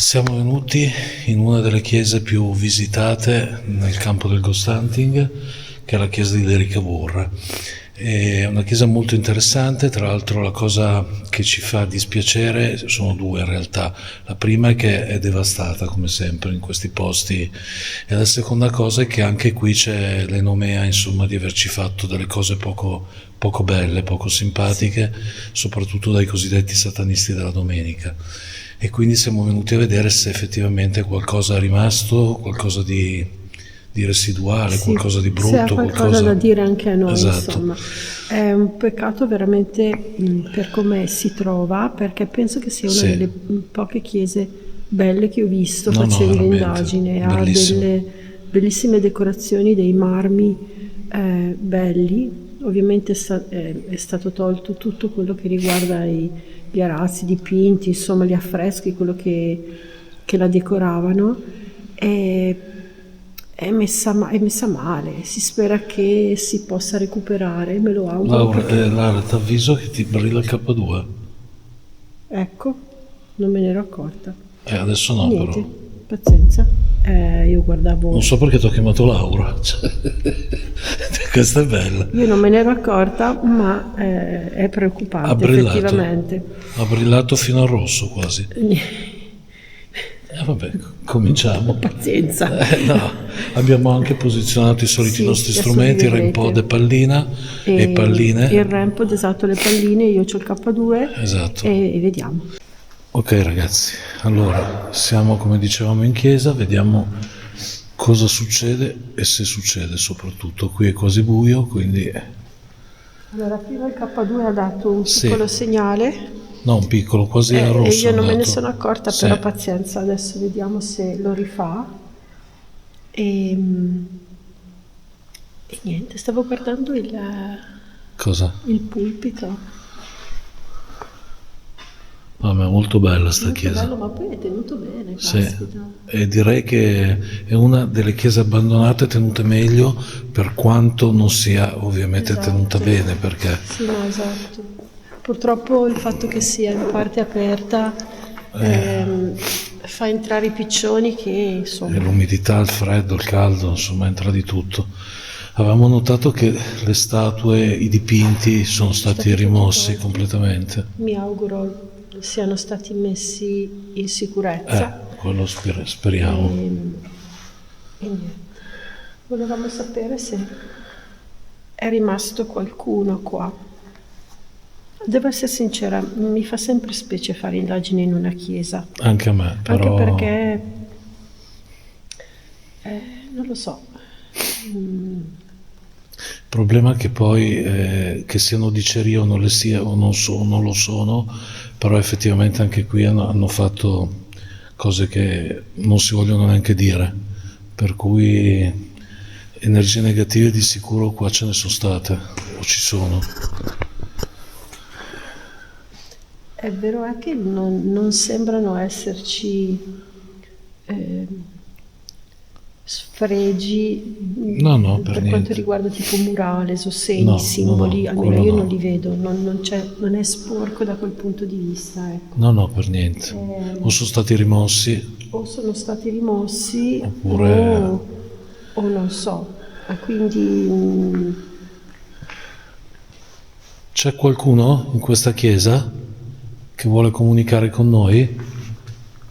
Siamo venuti in una delle chiese più visitate nel campo del ghost hunting, che è la chiesa di Lerica Burra. È una chiesa molto interessante, tra l'altro la cosa che ci fa dispiacere sono due in realtà. La prima è che è devastata come sempre in questi posti, e la seconda cosa è che anche qui c'è l'enomea insomma di averci fatto delle cose poco belle, poco simpatiche, soprattutto dai cosiddetti satanisti della domenica. E quindi siamo venuti a vedere se effettivamente qualcosa è rimasto, qualcosa di residuale, Sì, qualcosa di brutto. se ha qualcosa da dire anche a noi, Esatto. insomma. È un peccato veramente per come si trova, perché penso che sia una Sì. delle poche chiese belle che ho visto No, facendo veramente, indagine. Ha bellissimo. delle bellissime decorazioni, dei marmi belli. Ovviamente è stato tolto tutto quello che riguarda gli arazzi, i dipinti, insomma gli affreschi, quello che la decoravano. È messa male, si spera che si possa recuperare, me lo auguro. Laura, ti avviso che ti brilla il K2. Ecco, non me ne ero accorta. Adesso no, Niente, però. pazienza. Io guardavo. Non so perché ti ho chiamato Laura. Questa è bella. Io non me ne ero accorta, ma è preoccupante, Ha brillato. effettivamente. Ha brillato fino al rosso quasi. Vabbè, cominciamo. Pazienza. No, abbiamo anche posizionato i soliti Sì, nostri adesso strumenti, li vedrete. Rampod e pallina e palline. Il Rampod, esatto, le palline, io ho il K2. Esatto. E vediamo. Ok ragazzi, allora siamo come dicevamo in chiesa, vediamo cosa succede e se succede soprattutto. Qui è quasi buio, quindi Allora, prima il K2 ha dato un Sì. piccolo segnale. no, un piccolo, quasi a E rosso. io non è me ne andato. sono accorta, Sì. però pazienza, adesso vediamo se lo rifà. E niente, stavo guardando Cosa? il pulpito. Ah, ma è molto bella sta Molto chiesa. bello, ma poi è tenuto bene, Sì, caspita. e direi che è una delle chiese abbandonate tenute meglio, per quanto non sia ovviamente Esatto. tenuta bene, perché Sì, no, esatto. Purtroppo il fatto che sia in parte aperta fa entrare i piccioni che, insomma, l'umidità, il freddo, il caldo, insomma entra di tutto. Avevamo notato che le statue, i dipinti sono stati rimossi completamente. mi auguro siano stati messi in sicurezza. Quello speriamo. E niente. Volevamo sapere se è rimasto qualcuno qua. Devo essere sincera, mi fa sempre specie fare indagini in una chiesa, Anche a me, però anche perché non lo so. il problema è che poi che siano dicerie o non le sia o non lo sono, però effettivamente anche qui hanno fatto cose che non si vogliono neanche dire, per cui energie negative di sicuro qua ce ne sono state o ci sono. È vero è che non sembrano esserci sfregi No, per quanto niente. riguarda tipo murales o segni, No, simboli, no, almeno quello io no. non li vedo, non è sporco da quel punto di vista, ecco. No, per niente. O sono stati rimossi O sono stati rimossi Oppure- o non so. E quindi C'è qualcuno in questa chiesa che vuole comunicare con noi?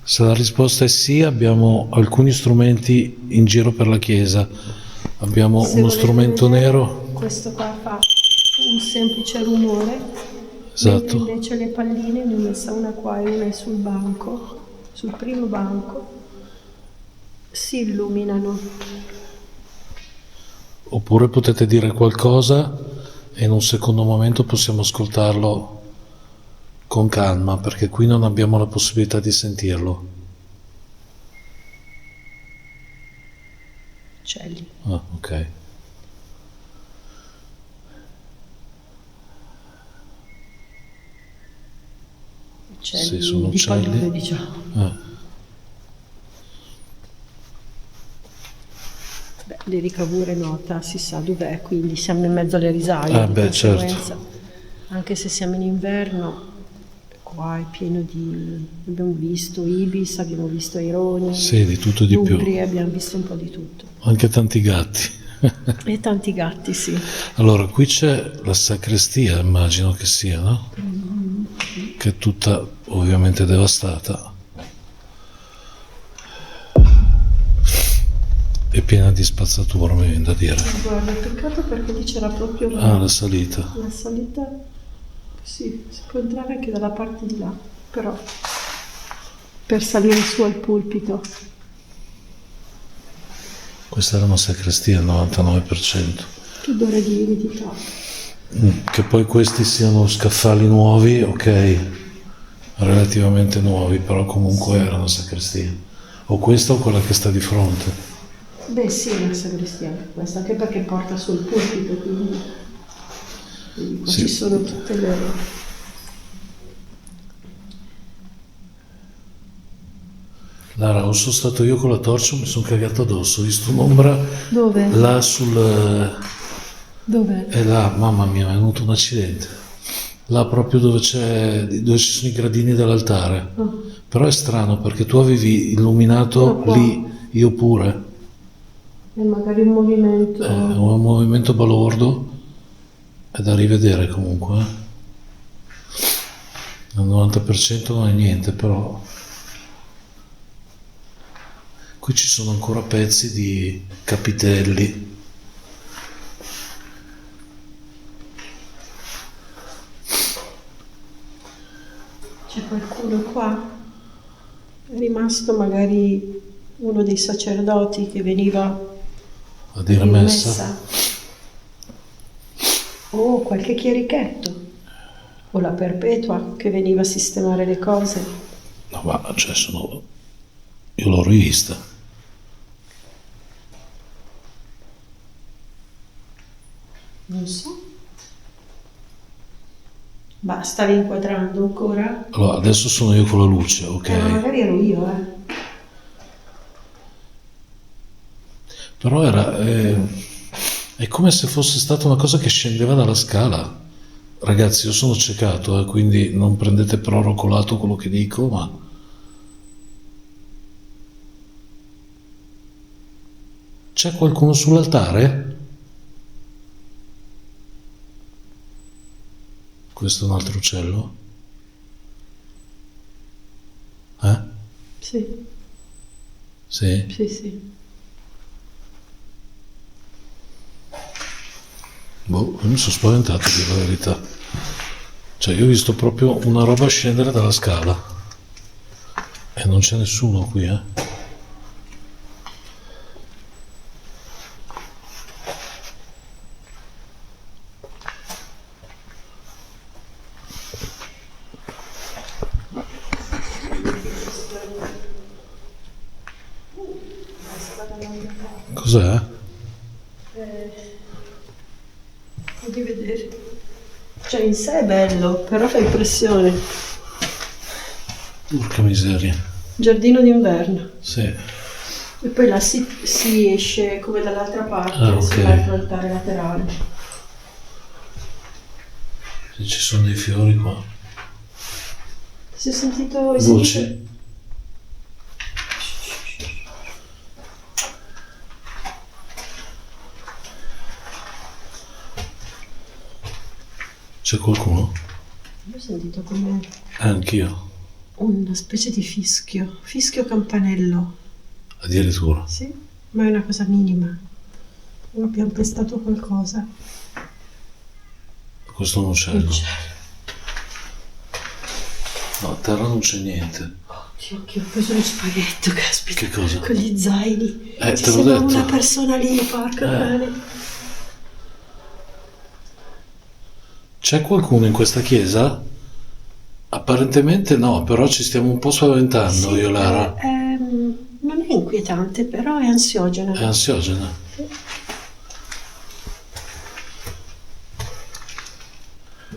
Se la risposta è sì, abbiamo alcuni strumenti in giro per la chiesa. Abbiamo se uno volete strumento vedere, nero. questo qua fa un semplice rumore, Esatto. mentre invece le palline ne ho messa una qua e una sul banco, sul primo banco, si illuminano. Oppure potete dire qualcosa e in un secondo momento possiamo ascoltarlo con calma, perché qui non abbiamo la possibilità di sentirlo. Uccelli. Ah, ok. Uccelli Sì, sono di uccelli. palude, diciamo. Beh, le ricavure nota, si sa dov'è, quindi siamo in mezzo alle risaie, di Beh, conseguenza. certo. Anche se siamo in inverno, Qua è pieno di... abbiamo visto ibis, abbiamo visto aironi, Sì, di tutto e di più. nutrie, abbiamo visto un po' di tutto. Anche tanti gatti. E tanti gatti, sì. Allora, qui c'è la sacrestia, immagino che sia, no? Che è tutta ovviamente devastata. È piena di spazzatura, mi viene da dire. Guarda, peccato perché lì c'era proprio La salita. la salita. Sì, si può entrare anche dalla parte di là, però per salire su al pulpito. Questa era una sacrestia al 99%. Che odore di umidità. Che poi questi siano scaffali nuovi, ok, relativamente nuovi, però comunque era una sacrestia. O questa o quella che sta di fronte. Beh sì, è una sagrestia questa, anche perché porta sul pulpito, quindi qua Sì. ci sono tutte le... Lara, o sono stato io con la torcia o mi sono cagato addosso, ho visto un'ombra Dove? là sul... Dov'è? è là, mamma mia, è venuto un accidente. Là proprio dove ci sono i gradini dell'altare. Però è strano perché tu avevi illuminato Qua. lì, io pure. È magari un movimento... È un movimento balordo, è da rivedere comunque. Al 90% non è niente, però qui ci sono ancora pezzi di capitelli. C'è qualcuno qua? È rimasto magari uno dei sacerdoti che veniva A dire messa. O qualche chierichetto. O la perpetua che veniva a sistemare le cose. No, ma cioè io l'ho rivista. Non so. Ma stavi inquadrando ancora? Allora, adesso sono io con la luce, ok? Ma magari ero io, Però è come se fosse stata una cosa che scendeva dalla scala. Ragazzi, io sono ciecato, quindi non prendete per oro colato quello che dico, ma c'è qualcuno sull'altare? Questo è un altro uccello? Sì, Sì? sì, sì. Boh, io mi sono spaventato, a dire la verità. Cioè, io ho visto proprio una roba scendere dalla scala. E non c'è nessuno qui, Cos'è? Fammi vedere. Cioè in sé è bello, però fa impressione. Porca miseria. Giardino d'inverno. Sì. E poi là si esce come dall'altra parte, Ah, si ok. va all'altare laterale. Se ci sono dei fiori qua. Si è sentito... hai Voci. sentito? C'è qualcuno? Io ho sentito come Anch'io. una specie di fischio campanello. Addirittura. Sì, ma è una cosa minima. Abbiamo pestato qualcosa. Questo è un uccello. Non c'è. No, a terra non c'è niente. Oddio, che ho preso lo spaghetto, caspita. Che cosa? Con gli zaini. Te Ci l'ho sembra detto. una persona lì, porca cane. C'è qualcuno in questa chiesa? Apparentemente no, però ci stiamo un po' spaventando, io e Lara. Non è inquietante, però è ansiogena. È ansiogena.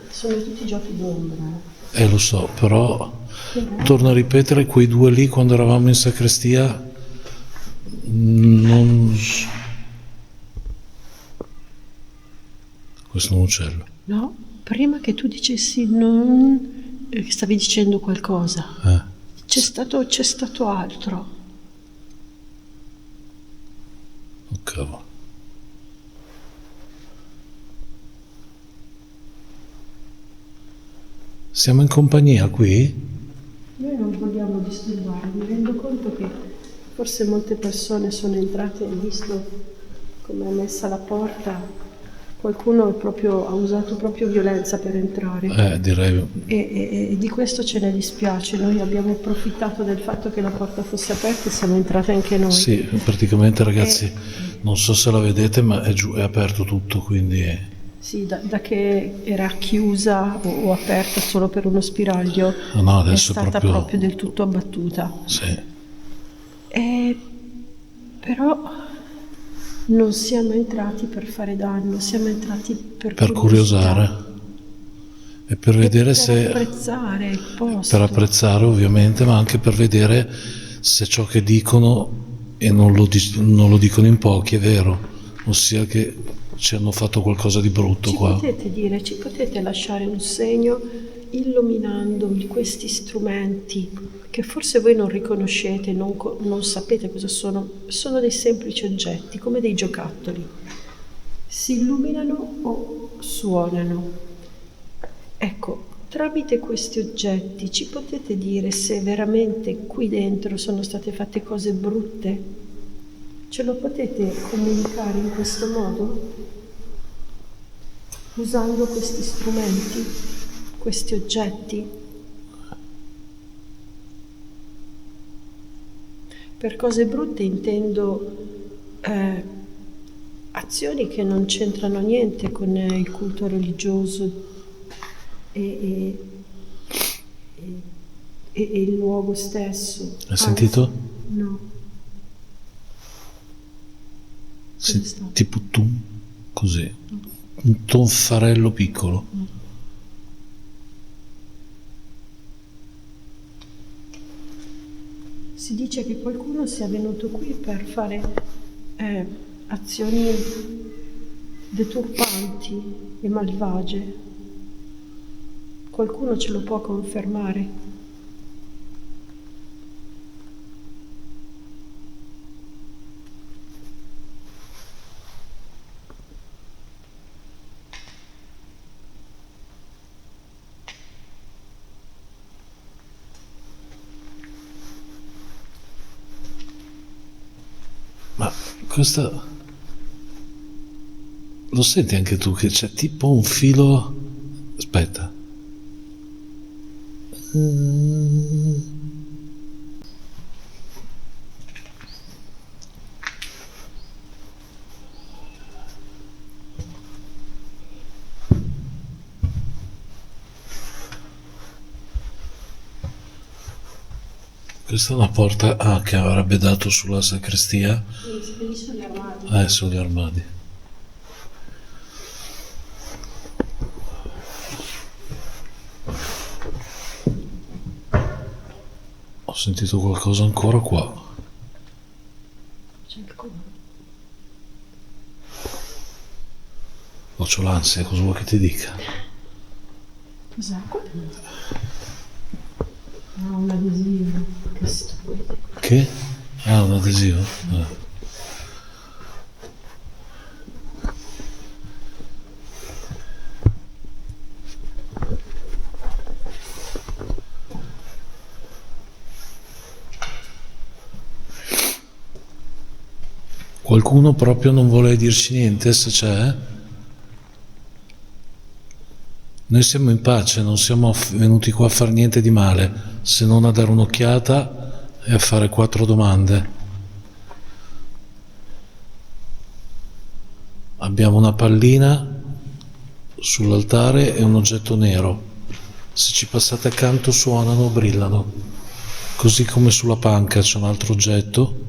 Sono tutti giochi d'ombra. Lo so, però torno a ripetere, quei due lì quando eravamo in sacrestia non... Questo è un uccello. No, prima che tu dicessi non Stavi dicendo qualcosa? Eh. C'è stato altro. Oh, cavolo. Siamo in compagnia qui? Noi non vogliamo disturbarvi, mi rendo conto che forse molte persone sono entrate e visto come è messa la porta, qualcuno ha usato proprio violenza per entrare. Direi. E di questo ce ne dispiace, noi abbiamo approfittato del fatto che la porta fosse aperta e siamo entrate anche noi. Sì, praticamente ragazzi, non so se la vedete, ma è aperto tutto, quindi... Sì, da che era chiusa o aperta solo per uno spiraglio, No, è adesso stata proprio del tutto abbattuta. Sì. Però non siamo entrati per fare danno, siamo entrati per curiosare e per vedere per se... apprezzare il posto. Per apprezzare ovviamente, ma anche per vedere se ciò che dicono, e non lo dicono in pochi, è vero, ossia che ci hanno fatto qualcosa di brutto qua. Ci potete lasciare un segno illuminando questi strumenti che forse voi non riconoscete, non sapete cosa sono dei semplici oggetti, come dei giocattoli. Si illuminano o suonano. Ecco, tramite questi oggetti ci potete dire se veramente qui dentro sono state fatte cose brutte? Ce lo potete comunicare in questo modo? Usando questi strumenti, questi oggetti? Per cose brutte intendo azioni che non c'entrano niente con il culto religioso e il luogo stesso. Hai sentito? No. Tipo così, un tonfarello piccolo. Si dice che qualcuno sia venuto qui per fare azioni deturpanti e malvagie. Qualcuno ce lo può confermare? Ma questa... Lo senti anche tu che c'è tipo un filo... Aspetta. Questa è una porta che avrebbe dato sulla sacrestia. Sugli armadi. Sugli armadi. Ho sentito qualcosa ancora qua. C'è il cuore. C'ho l'ansia, cosa vuoi che ti dica? Cos'è? Un adesivo. Che stupido. Che? Un adesivo? Qualcuno proprio non vuole dirci niente, se c'è? Noi siamo in pace, non siamo venuti qua a fare niente di male, se non a dare un'occhiata e a fare 4 domande. Abbiamo una pallina sull'altare e un oggetto nero. Se ci passate accanto suonano, brillano. Così come sulla panca c'è un altro oggetto.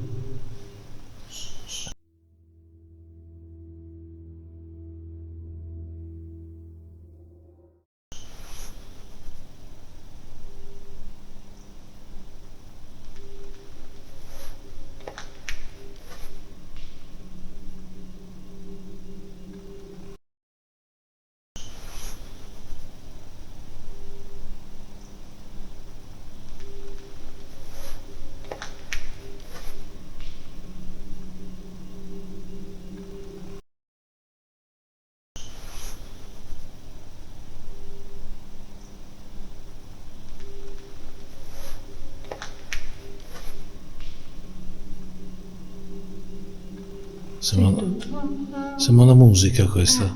Sembra una musica questa.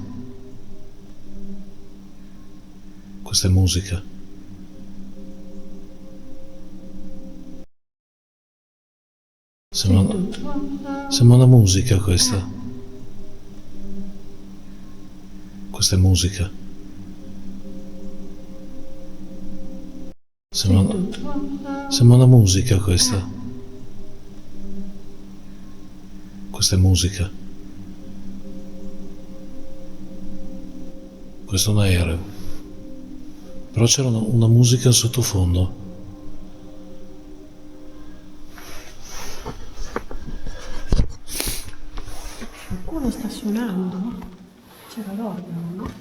Questa è musica. Sembra una musica questa. Questa è musica. Sembra una musica questa. Questa è musica. Questo è un aereo. Però c'era una musica in sottofondo. Qualcuno sta suonando? C'era l'organo, no?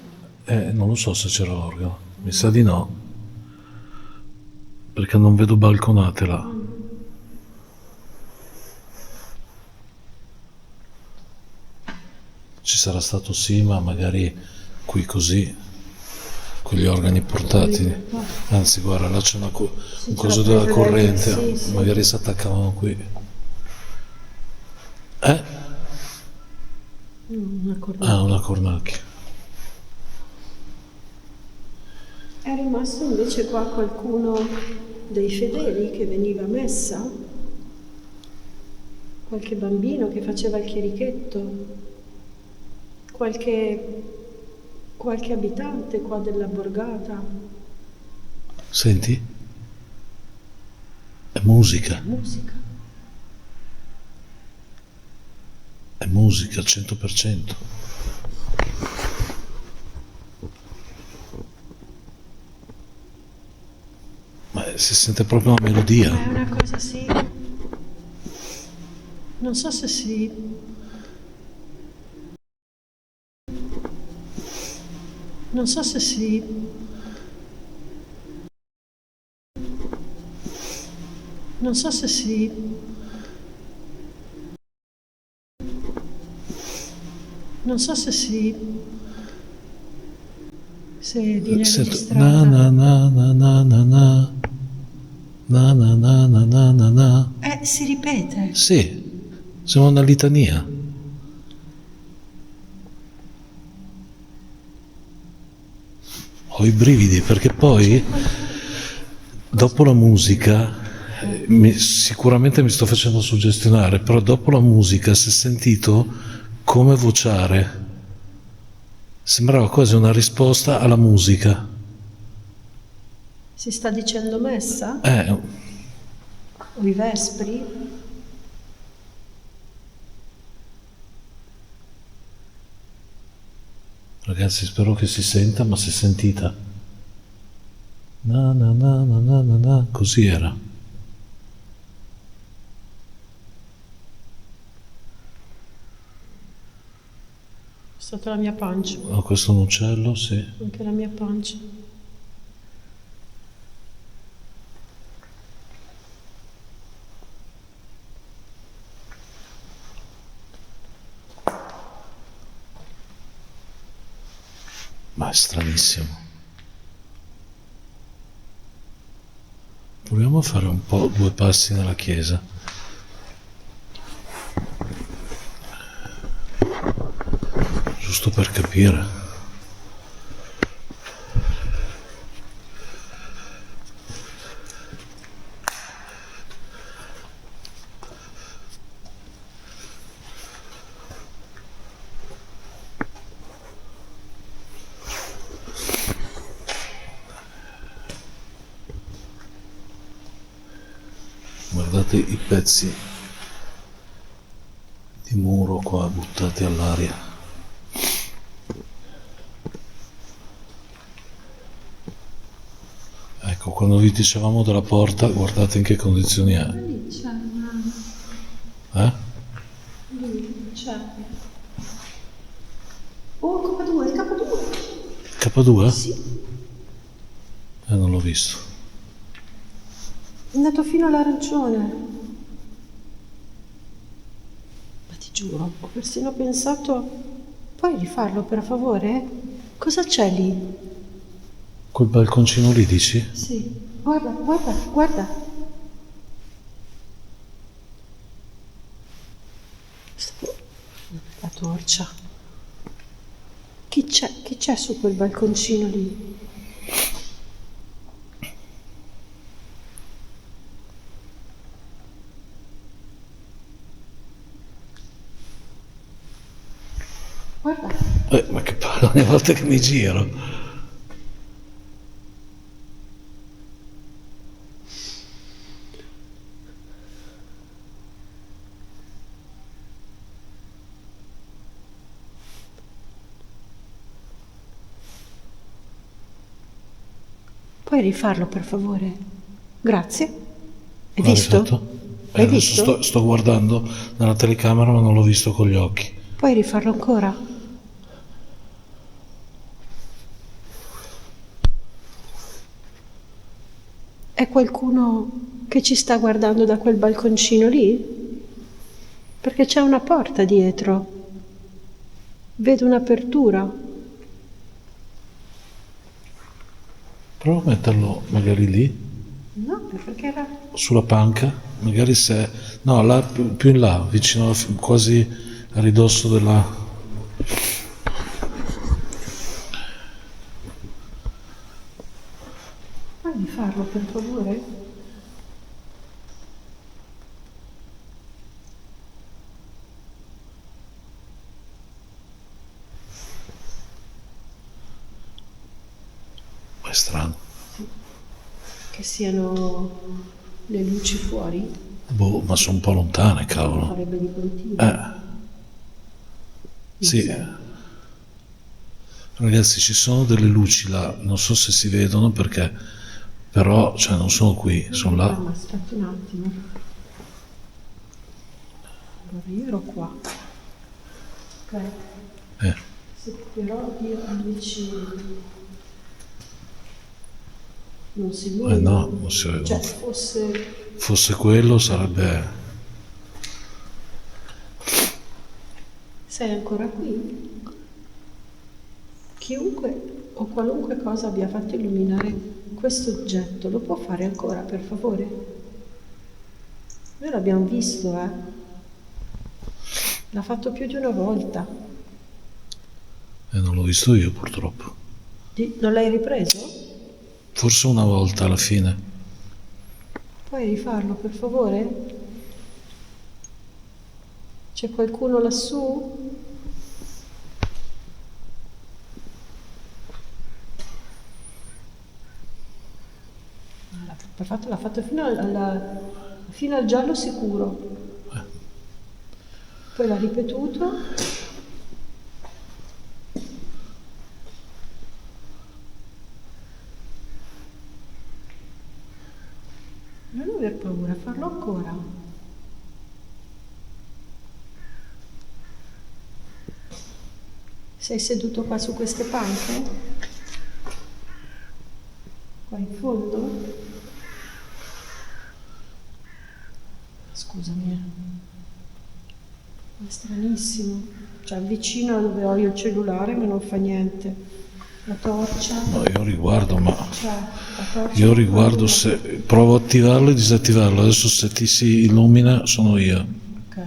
Non lo so se c'era l'organo. Mi sa di no. Perché non vedo balconate là. Ci sarà stato sì, ma magari qui così, con gli organi portatili. Anzi, guarda, là c'è un coso della corrente, sì. magari si attaccavano qui. Una cornetta. Ah, una cornacchia. È rimasto invece qua qualcuno dei fedeli che veniva a messa? Qualche bambino che faceva il chierichetto? Qualche abitante qua della borgata? Senti? È musica. Musica. È musica al 100%. Ma si sente proprio una melodia. È una cosa sì. Non so se si... Non so se si... Non so se si... Non so se si... Se viene Sento registrata. na na na na na na na na na na na na na. Si ripete. Sì, sembra una litania. Ho i brividi perché poi dopo la musica sicuramente mi sto facendo suggestionare, però dopo la musica si è sentito come vociare. Sembrava quasi una risposta alla musica. Si sta dicendo messa? O i vespri? Ragazzi, spero che si senta, ma si è sentita. Na na na na na na na, così era. È stata la mia pancia. Oh, questo è un uccello, sì. Anche la mia pancia. Ma è stranissimo. Proviamo a fare un po' 2 passi nella chiesa. Giusto per capire. Guardate i pezzi di muro qua buttati all'aria. Ecco, quando vi dicevamo della porta, guardate in che condizioni è. Lì c'è una... Lì c'è... Oh, il K2. K2? Sì. Non l'ho visto. È andato fino all'arancione. Ma ti giuro, ho persino pensato... Puoi rifarlo per favore? Cosa c'è lì? Quel balconcino lì, dici? Sì. Guarda. torcia. Chi c'è? Chi c'è su quel balconcino lì? Guarda, Ma che palle, ogni volta che mi giro. puoi rifarlo per favore? Grazie. Hai L'ha visto? rifatto? L'hai Adesso visto? sto guardando nella telecamera ma non l'ho visto con gli occhi. Puoi rifarlo ancora? È qualcuno che ci sta guardando da quel balconcino lì? Perché c'è una porta dietro. Vedo un'apertura. Prova a metterlo magari lì, No, perché era... sulla panca, magari se... No, là, più in là, vicino quasi a ridosso della... Puoi rifarlo per favore? È strano. Che siano le luci fuori? Boh, ma sono un po' lontane, cavolo. Farebbe di continuo. Sì. Ragazzi, ci sono delle luci là, non so se si vedono perché, però, cioè, non sono qui, sono là. Ma aspetta un attimo. Allora, io ero qua. Ok. Se però io avvicino. Non si vede. No, non si vede. Cioè, Fosse quello sarebbe... Sei ancora qui? Chiunque o qualunque cosa abbia fatto illuminare questo oggetto lo può fare ancora, per favore? Noi l'abbiamo visto, eh? L'ha fatto più di una volta. non l'ho visto io, purtroppo. Non l'hai ripreso? Forse una volta alla fine. Puoi rifarlo, per favore? C'è qualcuno lassù? L'ha fatto fino al giallo sicuro. Poi l'ha ripetuto. Non aver paura, farlo ancora. Sei seduto qua su queste panche? Qua in fondo? Scusami. È stranissimo. Cioè vicino a dove ho io il cellulare, ma non fa niente. La torcia. No, io riguardo, ma... Cioè, la torcia. Io riguardo se... Provo a attivarlo e disattivarlo. Adesso se ti si illumina sono io. Ok.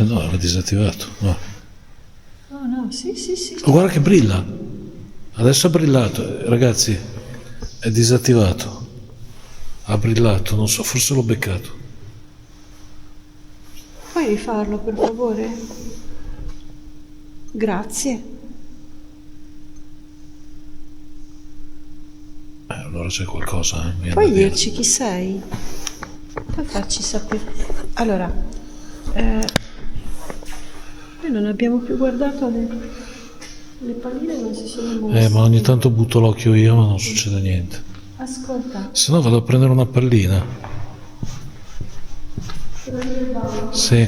No, era disattivato. No. No, sì. Oh, guarda che brilla. Adesso ha brillato. Ragazzi, è disattivato. Ha brillato, non so, forse l'ho beccato. Puoi rifarlo, per favore? Grazie. Allora c'è qualcosa, eh? Puoi dirci chi sei? Puoi farci sapere. Allora, noi non abbiamo più guardato le palline, non si sono mosse. Ma ogni tanto butto l'occhio io, ma non succede niente. Ascolta. Se no vado a prendere una pallina. Sì.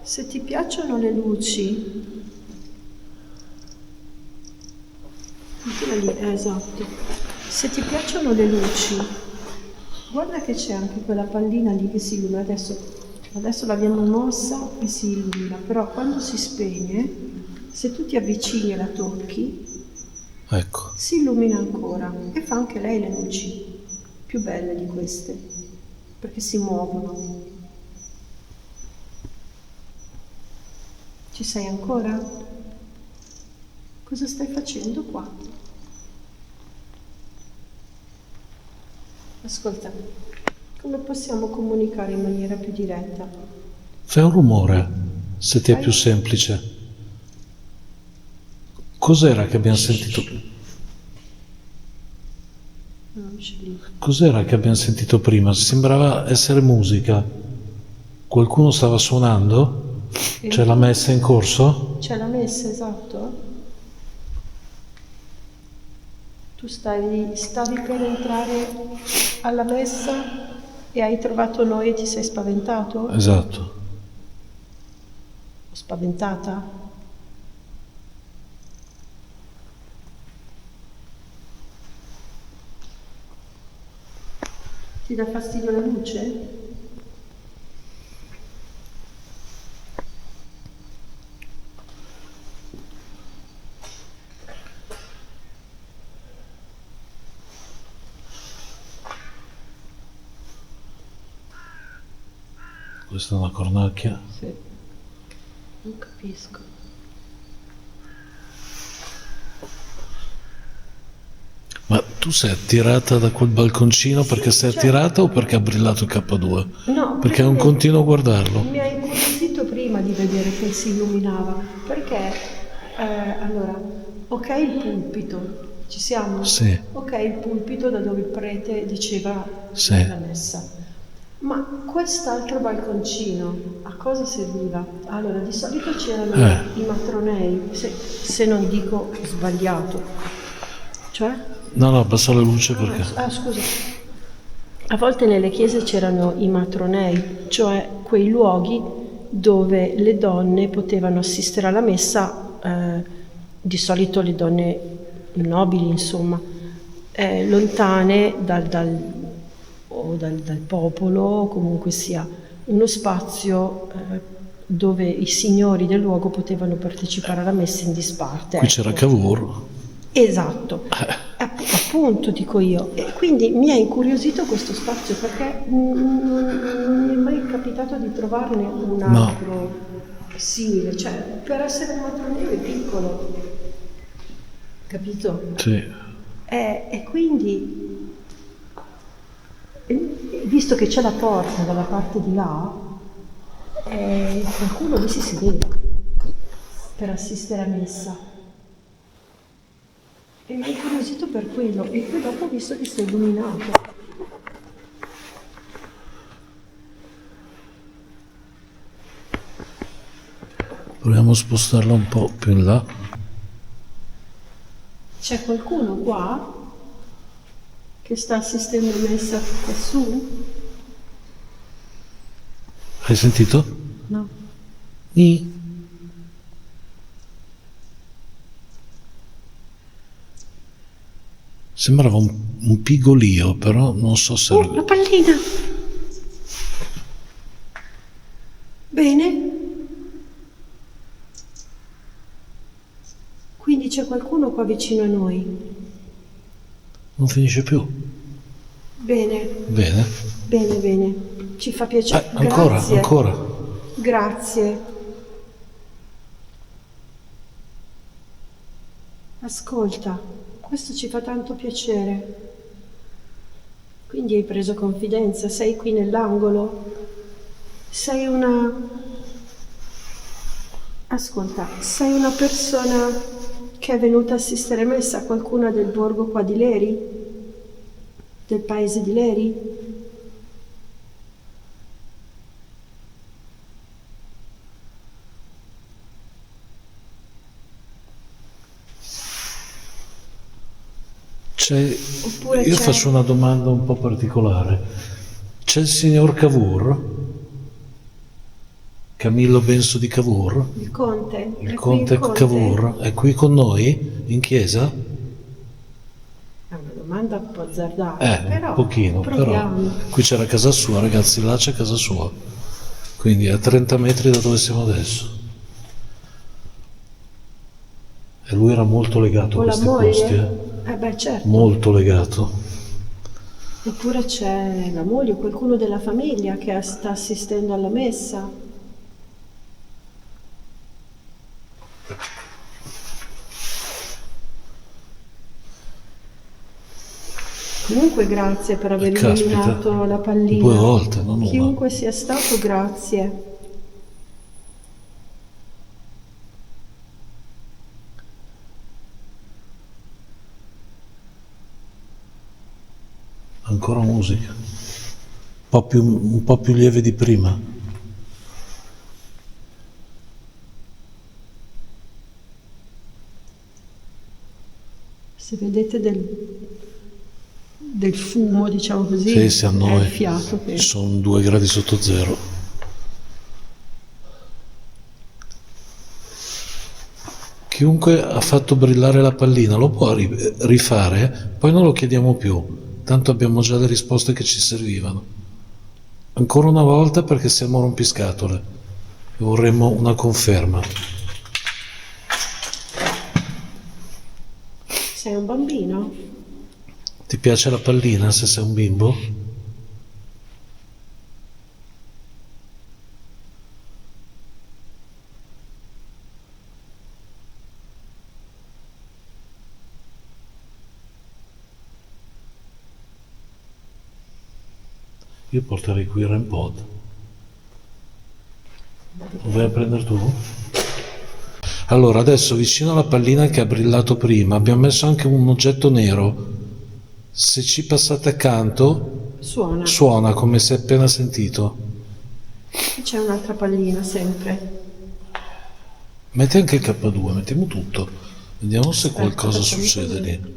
Se ti piacciono le luci, mettila lì, esatto. Se ti piacciono le luci, guarda che c'è anche quella pallina lì che si illumina. Adesso l'abbiamo mossa e si illumina, però quando si spegne se tu ti avvicini e la tocchi, Ecco. si illumina ancora e fa anche lei le luci più belle di queste, perché si muovono. Ci sei ancora? Cosa stai facendo qua? Ascolta, come possiamo comunicare in maniera più diretta? Fai un rumore, se ti è più semplice. Cos'era che abbiamo sentito? Non c'è lì. Cos'era che abbiamo sentito prima? Sembrava essere musica. Qualcuno stava suonando? C'è la messa in corso? C'è la messa, esatto. Tu stavi per entrare alla messa e hai trovato noi e ti sei spaventato? Esatto. O spaventata? Ti dà fastidio la luce? Questa è una cornacchia. Sì. Non capisco. Ma tu sei attirata da quel balconcino perché sei attirata o perché ha brillato il K2? No, Perché è un continuo a guardarlo. mi ha incuriosito prima di vedere che si illuminava, perché allora, ok il pulpito, ci siamo? Sì. Ok il pulpito da dove il prete diceva Sì. la messa. Ma quest'altro balconcino a cosa serviva? Allora, di solito c'erano i matronei, se non dico sbagliato. Cioè? No, abbassa la luce perché... Scusa. A volte nelle chiese c'erano i matronei, cioè quei luoghi dove le donne potevano assistere alla messa, di solito le donne nobili, insomma, lontane dal popolo, o comunque sia uno spazio dove i signori del luogo potevano partecipare alla messa in disparte. Qui c'era Cavour. Esatto, appunto dico io. E quindi mi ha incuriosito questo spazio perché non mi è mai capitato di trovarne un altro simile, cioè per essere un matronello è piccolo, capito? Sì. E quindi, visto che c'è la porta dalla parte di là, qualcuno lì si sedeva per assistere a messa. E mi ha incuriosito per quello, e poi dopo ho visto che si è illuminato. Proviamo a spostarla un po' più in là. C'è qualcuno qua che sta assistendo a messa quassù? Hai sentito? No. Ni. Sembrava un pigolio, però non so se... La pallina! Bene. Quindi c'è qualcuno qua vicino a noi. Non finisce più. Bene. Bene. Bene, bene. Ci fa piacere. Ancora, Grazie. ancora. Grazie. Ascolta, questo ci fa tanto piacere. Quindi hai preso confidenza, sei qui nell'angolo. Sei una... Ascolta, sei una persona che è venuta a assistere a messa, qualcuna del borgo qua di Leri? Del paese di Leri? Io faccio una domanda un po' particolare. C'è il signor Cavour? Camillo Benso di Cavour? Il conte? Il conte Cavour è qui con noi in chiesa? È una domanda un po' azzardata, però un pochino, proviamo. però qui c'era casa sua, ragazzi, là c'è casa sua, quindi a 30 metri da dove siamo adesso. E lui era molto legato O a la questi posti, moglie? Beh, certo. molto legato. Oppure c'è la moglie o qualcuno della famiglia che sta assistendo alla messa. Comunque grazie per aver Caspita, illuminato la pallina. 2 volte, non una. Chiunque sia stato, grazie. Ancora musica, un po' più lieve di prima. Se vedete del fumo, diciamo così, Sì, sì, a è noi il fiato che... sono 2 gradi sotto zero. Chiunque ha fatto brillare la pallina lo può rifare, poi non lo chiediamo più, tanto abbiamo già le risposte che ci servivano. Ancora una volta perché siamo rompiscatole e vorremmo una conferma. Sei un bambino? Ti piace la pallina se sei un bimbo? Io porterei qui il REM-pod. Lo vai a prendere tu? Allora, adesso vicino alla pallina che ha brillato prima abbiamo messo anche un oggetto nero. Se ci passate accanto, Suona. suona come se appena sentito. E c'è un'altra pallina sempre. Metti anche il K2, mettiamo tutto. Vediamo se Aspetta, qualcosa facciamo succede così. lì.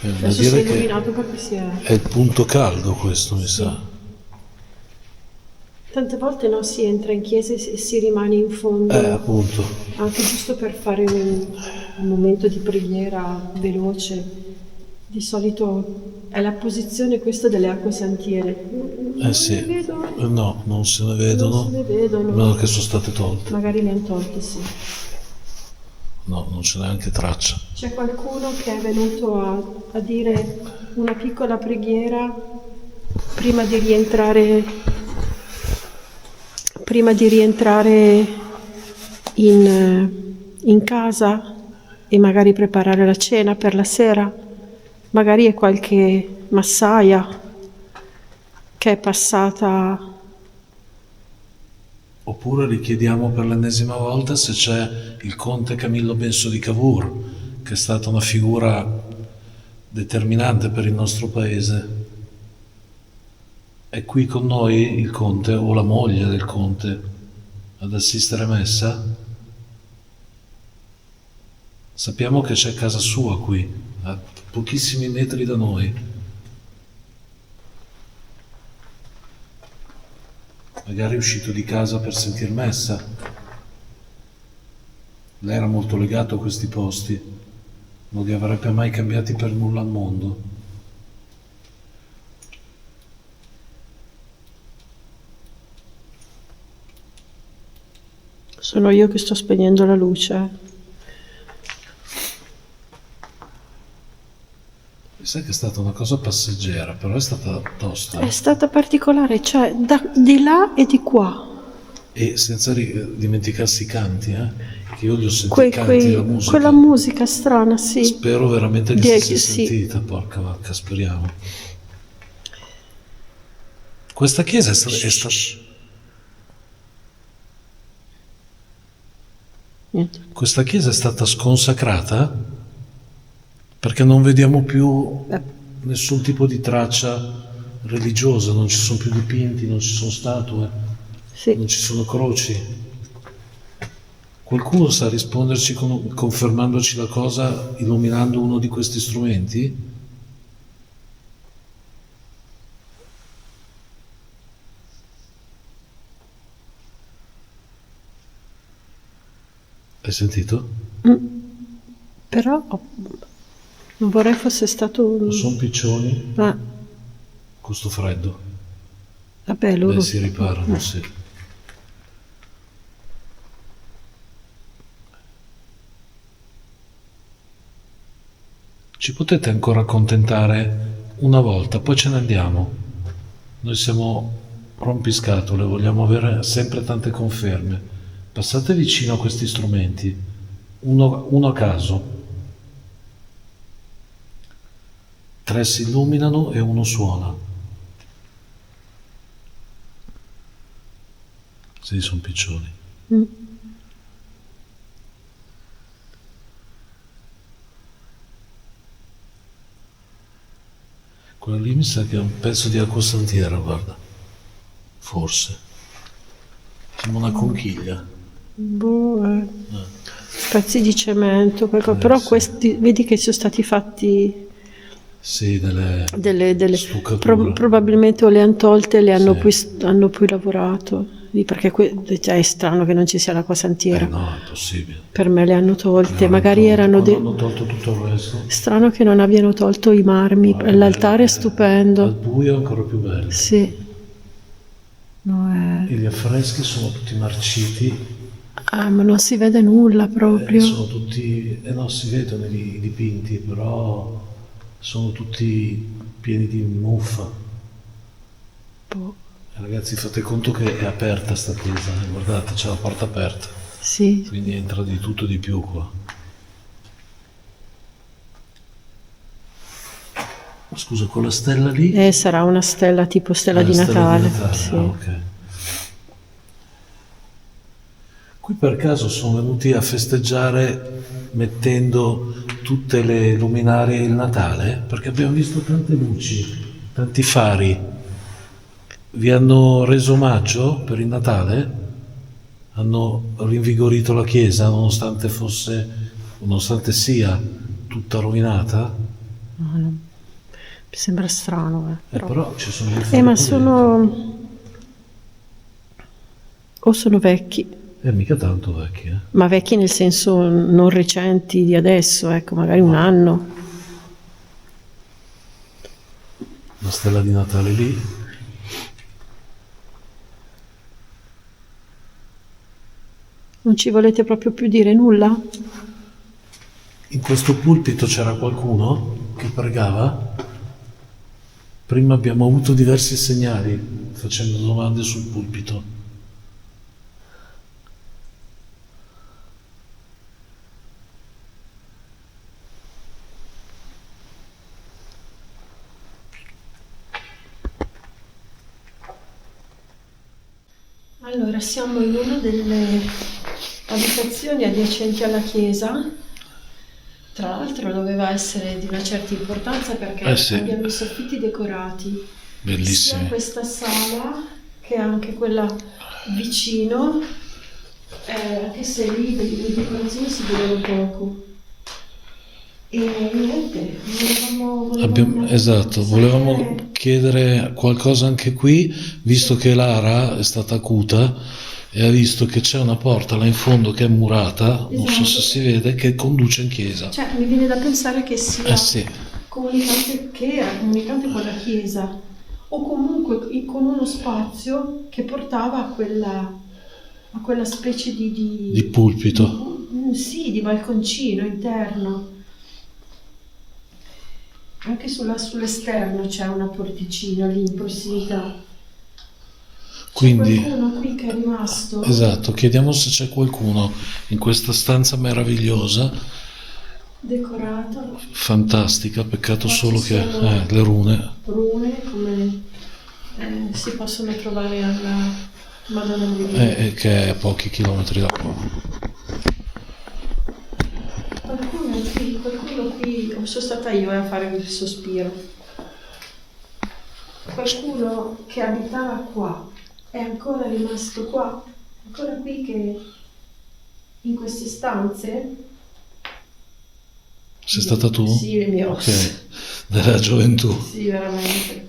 Da Adesso si è dire che illuminato perché si è... è il punto caldo questo, mi sa. Tante volte no, si entra in chiesa e si rimane in fondo, Appunto. anche giusto per fare un momento di preghiera veloce. Di solito è la posizione questa delle acque santiere. Non Sì. ne vedo, No, non se ne vedono. non se ne vedono. A meno che sono state tolte. Magari le hanno tolte, sì. No, non c'è neanche traccia. C'è qualcuno che è venuto a dire una piccola preghiera prima di rientrare in casa e magari preparare la cena per la sera. Magari è qualche massaia che è passata. Oppure richiediamo per l'ennesima volta se c'è il conte Camillo Benso di Cavour, che è stata una figura determinante per il nostro paese. È qui con noi il conte o la moglie del conte ad assistere a messa? Sappiamo che c'è casa sua qui, a pochissimi metri da noi. Magari è uscito di casa per sentir messa. Lei era molto legato a questi posti, non li avrebbe mai cambiati per nulla al mondo. Sono io che sto spegnendo la luce. Sai che è stata una cosa passeggera, però è stata tosta. È stata particolare, cioè di là e di qua. E senza dimenticarsi i canti, che io li ho sentiti i canti della musica. Quella musica strana, sì. Spero veramente che si sia sì. sentita, porca vacca, speriamo. Questa chiesa è stata... Niente. Questa chiesa è stata sconsacrata perché non vediamo più nessun tipo di traccia religiosa, non ci sono più dipinti, non ci sono statue, Sì. non ci sono croci. Qualcuno sa risponderci confermandoci la cosa illuminando uno di questi strumenti? Hai sentito? Però non vorrei fosse stato un... Sono piccioni Ah, con sto freddo. vabbè, loro... Beh, si riparano, sì. Ci potete ancora accontentare una volta, poi ce ne andiamo. Noi siamo rompiscatole, vogliamo avere sempre tante conferme. Passate vicino a questi strumenti, uno a caso. 3 si illuminano e uno suona. Sì, sono piccioni. Mm. Quello lì mi sa che è un pezzo di acquasantiera, guarda. Forse. Sembra una conchiglia. Boh, pezzi di cemento, però sì. questi vedi che sono stati fatti Sì, delle stuccature. stuccature. Probabilmente o le hanno tolte e le hanno, Sì. hanno poi lavorato. Lì, perché cioè, è strano che non ci sia l'acqua santiera. No, è possibile. Per me le hanno tolte, Le magari erano hanno tolto tutto il resto. Strano che non abbiano tolto i marmi, l'altare è Al stupendo. buio è ancora più bello. Sì. No, E gli affreschi sono tutti marciti. ma non si vede nulla proprio. Sono tutti, no, si vedono i dipinti, però sono tutti pieni di muffa. Boh. Ragazzi, fate conto che è aperta sta chiesa, guardate, c'è la porta aperta, Sì. quindi entra di tutto e di più qua. Scusa, quella stella lì? Sarà una stella tipo stella di Stella Natale. di Natale, Sì. ok. Qui per caso sono venuti a festeggiare mettendo tutte le luminarie il Natale? Perché abbiamo visto tante luci, tanti fari. Vi hanno reso omaggio per il Natale? Hanno rinvigorito la chiesa nonostante sia tutta rovinata? No, no. Mi sembra strano, Però ci sono dei fari ma qua sono... o sono vecchi, dentro. Mica tanto vecchi, ma vecchi nel senso non recenti di adesso, ecco, magari un anno. La stella di Natale lì. Non ci volete proprio più dire nulla? In questo pulpito c'era qualcuno che pregava? Prima abbiamo avuto diversi segnali facendo domande sul pulpito. Allora, siamo in una delle abitazioni adiacenti alla chiesa. Tra l'altro doveva essere di una certa importanza perché Sì. abbiamo i soffitti decorati. Bellissimi. Sia questa sala che anche quella vicino, anche se lì le decorazioni si vedono poco. E niente, volevamo chiedere qualcosa anche qui, visto che Lara è stata acuta e ha visto che c'è una porta là in fondo che è murata, non so se si vede, che conduce in chiesa. Cioè, mi viene da pensare che sia Sì. comunicante, che era comunicante con la chiesa, o comunque con uno spazio che portava a quella specie Di pulpito. sì, di balconcino interno. Anche sull'esterno c'è una porticina lì in prossimità. Quindi, c'è qualcuno qui che è rimasto. Esatto, chiediamo se c'è qualcuno in questa stanza meravigliosa, Decorata. fantastica, peccato Qua solo ci che sono le rune. Rune come si possono trovare alla Madonna di Dio. Che è a pochi chilometri da qua. Qualcuno qui, sono stata io a fare il sospiro. Qualcuno che abitava qua è ancora rimasto qua, ancora qui che in queste stanze. Sei stata tu? Sì, il mio. Ok, della gioventù. Sì, veramente.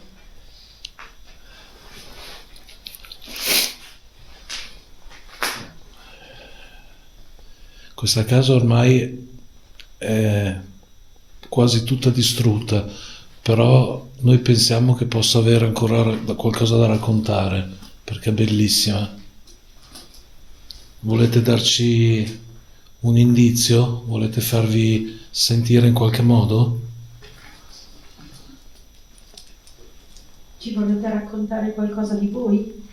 Questa casa ormai è quasi tutta distrutta, però noi pensiamo che possa avere ancora qualcosa da raccontare, perché è bellissima. Volete darci un indizio? Volete farvi sentire in qualche modo? Ci volete raccontare qualcosa di voi?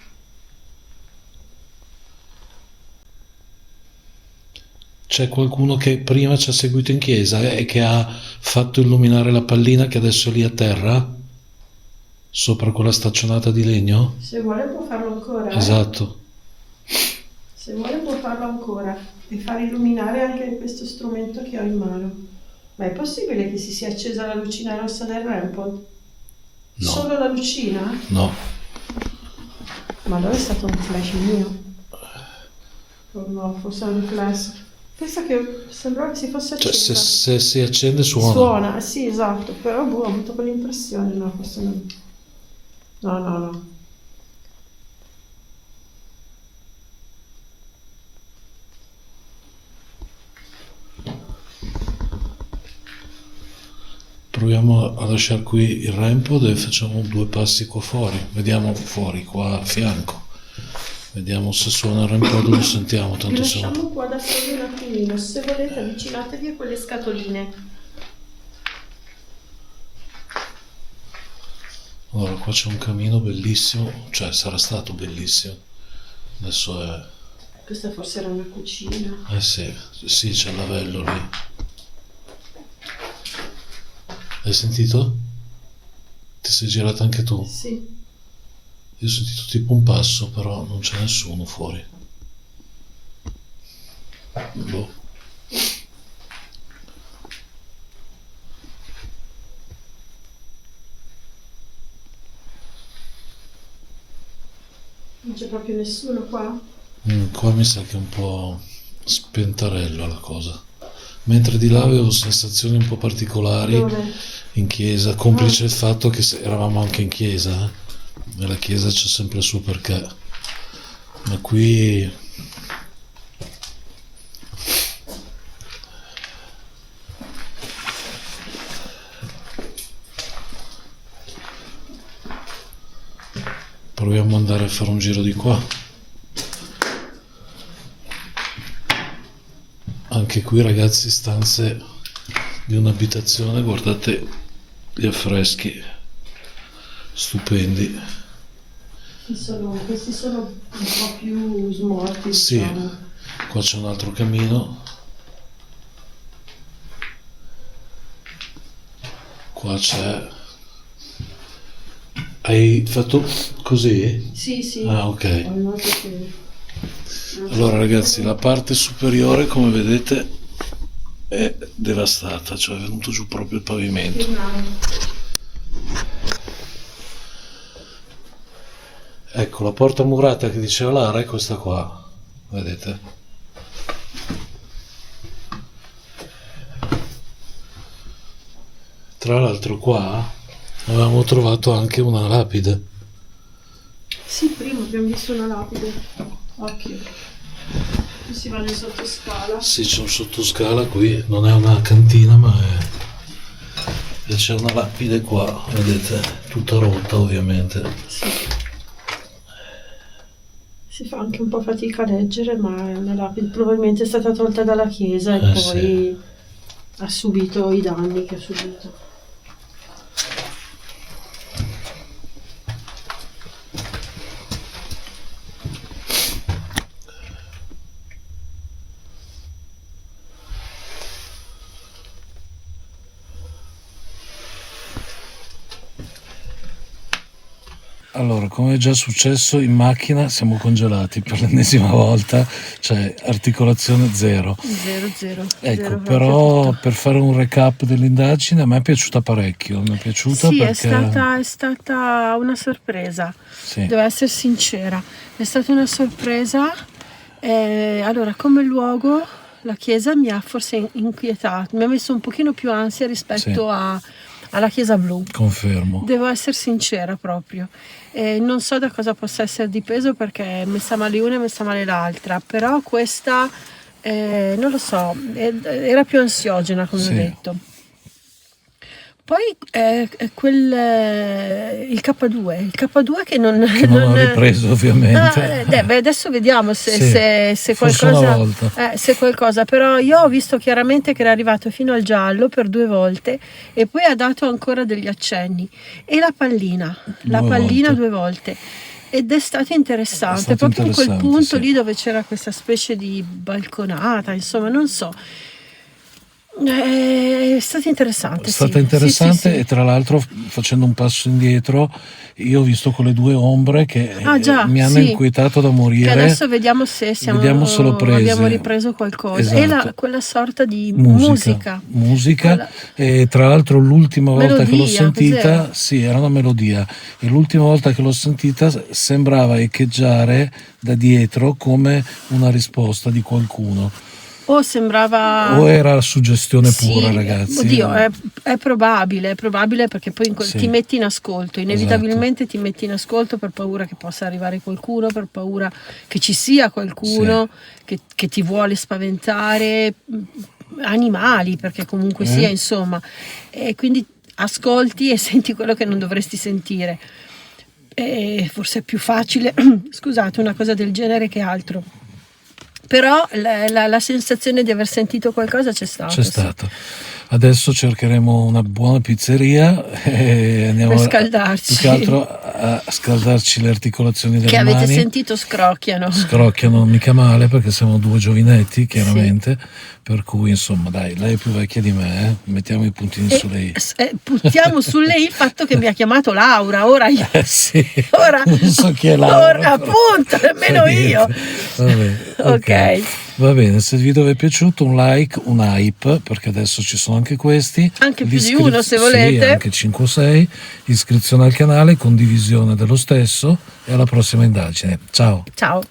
C'è qualcuno che prima ci ha seguito in chiesa e che ha fatto illuminare la pallina che adesso è lì a terra, sopra quella staccionata di legno? Se vuole può farlo ancora, Esatto. Se vuole può farlo ancora e far illuminare anche questo strumento che ho in mano. Ma è possibile che si sia accesa la lucina rossa del Rampol? No. Solo la lucina? No. Ma allora è stato un flash mio. Oh no, forse è un riflesso. Pensa che sembrava che si fosse Cioè, accesa. se si accende suona. Suona, sì, esatto, però ho avuto quell'impressione, no, forse non. No, no, no. Proviamo a lasciare qui il rampod e facciamo 2 passi qua fuori. Vediamo fuori, qua a fianco. Vediamo se suona il rampod, lo sentiamo. Vi Tanto se lasciamo qua da soli un attimino, se volete avvicinatevi a quelle scatoline. Allora, qua c'è un camino bellissimo, cioè sarà stato bellissimo. Adesso è... Questa forse era una cucina. Eh sì, sì, c'è il lavello lì. Hai sentito? Ti sei girato anche tu? Sì. Io ho sentito tipo un passo, però non c'è nessuno fuori. Boh. Non c'è proprio nessuno qua? Qua mi sa che è un po' spentarella la cosa. Mentre di là avevo sensazioni un po' particolari Dove? in chiesa, complice il fatto che eravamo anche in chiesa, eh. Nella chiesa c'è sempre il suo perché. Ma qui proviamo ad andare a fare un giro di qua. Anche qui ragazzi, stanze di un'abitazione, guardate gli affreschi stupendi. Questi sono un po' più smorti, Sì, diciamo. qua c'è un altro camino. Qua c'è... Hai fatto così? Sì, sì. Ah, ok. Ho notato che... Allora ragazzi, la parte superiore come vedete è devastata, cioè è venuto giù proprio il pavimento. Ecco, la porta murata che diceva Lara è questa qua, vedete? Tra l'altro qua avevamo trovato anche una lapide. Sì, prima abbiamo visto una lapide. Occhio. Qui si va nel sottoscala. Sì, c'è un sottoscala qui, non è una cantina ma è... E c'è una lapide qua, vedete, tutta rotta ovviamente. Sì. Si fa anche un po' fatica a leggere, ma è una lapide, probabilmente è stata tolta dalla chiesa e poi sì. ha subito i danni che ha subito. Allora, come è già successo in macchina, siamo congelati per l'ennesima volta, cioè articolazione zero. Zero. Ecco, Zero però proprio. per fare un recap dell'indagine, a me è piaciuta parecchio, mi è piaciuta Sì, perché... è stata una sorpresa, Sì, devo essere sincera, è stata una sorpresa. Allora, come luogo, la chiesa mi ha forse inquietato, mi ha messo un pochino più ansia rispetto alla chiesa blu. confermo. Devo essere sincera proprio. Non so da cosa possa essere dipeso perché è messa male una e messa male l'altra, però questa, non lo so, era più ansiogena come ho Sì. detto. Poi il K2 che non ho ripreso ovviamente. Adesso vediamo Sì, se forse una qualcosa, volta. se qualcosa, però io ho visto chiaramente che era arrivato fino al giallo per 2 volte e poi ha dato ancora degli accenni, e la pallina 2 volte. Ed è stato interessante, proprio in quel punto sì. lì dove c'era questa specie di balconata, insomma, non so. È stato interessante. È stata interessante, sì. e tra l'altro, facendo un passo indietro, io ho visto quelle 2 ombre che mi hanno inquietato da morire. Che adesso vediamo se l'ho prese. abbiamo ripreso qualcosa. Esatto. E quella sorta di musica. Quella... E tra l'altro l'ultima volta che l'ho sentita, cos'era? sì, era una melodia, e l'ultima volta che l'ho sentita sembrava echeggiare da dietro come una risposta di qualcuno. O sembrava... O era suggestione pura, ragazzi. Oddio, è probabile perché poi ti metti in ascolto, inevitabilmente. Esatto. Ti metti in ascolto per paura che possa arrivare qualcuno, per paura che ci sia qualcuno che ti vuole spaventare, animali, perché comunque sia, insomma. E quindi ascolti e senti quello che non dovresti sentire. E forse è più facile, scusate, una cosa del genere che altro. Però la sensazione di aver sentito qualcosa c'è stata. C'è stata. Adesso cercheremo una buona pizzeria e andiamo per scaldarci. Più che altro a scaldarci le articolazioni delle mani. Che avete sentito scrocchiano. Scrocchiano mica male, perché siamo 2 giovinetti, chiaramente. Per cui, insomma, dai, lei è più vecchia di me, mettiamo i puntini su lei. Buttiamo su lei il fatto che mi ha chiamato Laura. Ora io. Sì. Ora, non so chi è Laura. Ora, appunto, nemmeno io. Vabbè, ok. Va bene, se il video vi è piaciuto, un like, un hype, perché adesso ci sono anche questi. Anche più di uno, se volete. Sì, anche 5 o 6. Iscrizione al canale, condivisione dello stesso, e alla prossima indagine. Ciao. Ciao.